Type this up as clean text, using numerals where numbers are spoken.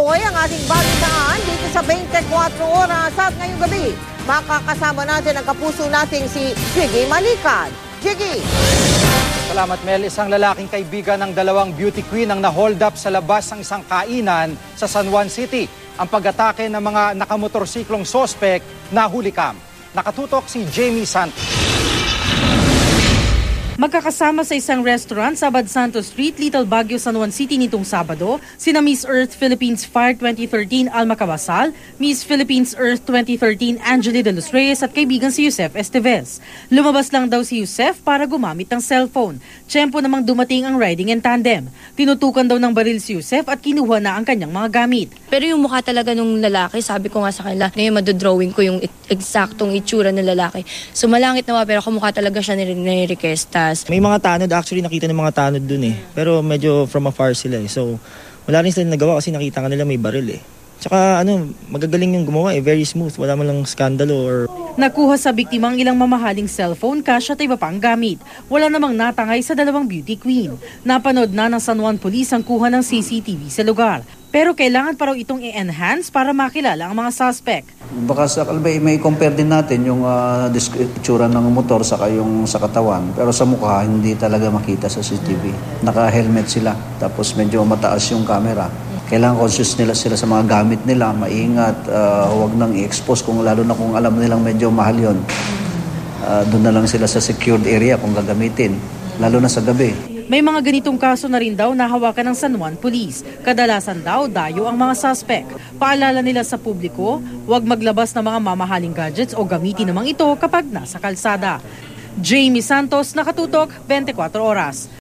Tuloy ang ating balitaan dito sa 24 oras at ngayong gabi. Makakasama natin ang kapuso nating si Jiggy Malikad. Jiggy! Salamat, Mel. Isang lalaking kaibigan ng dalawang beauty queen ang na-hold up sa labas ng isang kainan sa San Juan City. Ang pag-atake ng mga nakamotorsiklong sospek na hulikam. Nakatutok si Jamie Santos. Magkakasama sa isang restaurant sa Abad Santos Street, Little Baguio, San Juan City nitong Sabado, sina Miss Earth Philippines Fire 2013 Alma Cabasal, Miss Philippines Earth 2013 Angeli de los Reyes at kaibigan si Yusef Esteves. Lumabas lang daw si Yusef para gumamit ng cellphone. Tiyempo namang dumating ang riding in tandem. Tinutukan daw ng baril si Yusef at kinuha na ang kanyang mga gamit. Pero yung mukha talaga nung lalaki, sabi ko nga sa kanila, ngayon madodrawing ko yung eksaktong itsura ng lalaki. So malangit naman pero kumukha talaga siya ni-requesta. May mga tanod, actually nakita ng mga tanod dun eh. Pero medyo from afar sila eh. So wala rin sila nagawa kasi nakita ka nila may baril eh. Tsaka magagaling yung gumawa eh. Very smooth. Wala man lang skandalo or... Nakuha sa biktima ang ilang mamahaling cellphone, cash at iba pang gamit. Wala namang natangay sa dalawang beauty queen. Napanood na ng San Juan Police ang kuha ng CCTV sa lugar. Pero kailangan pa raw itong i-enhance para makilala ang mga suspect. Baka sa kalbay may compare din natin yung itsura ng motor saka yung sa katawan. Pero sa mukha hindi talaga makita sa CCTV. Naka-helmet sila tapos medyo mataas yung camera. Kailangan conscious nila sila sa mga gamit nila, maingat, huwag nang i-expose kung lalo na kung alam nilang medyo mahal yun. Doon na lang sila sa secured area kung gagamitin, lalo na sa gabi. May mga ganitong kaso na rin daw na hawakan ng San Juan Police. Kadalasan daw dayo ang mga suspect. Paalala nila sa publiko, huwag maglabas ng mga mamahaling gadgets o gamitin namang ito kapag nasa kalsada. Jamie Santos, Nakatutok, 24 Oras.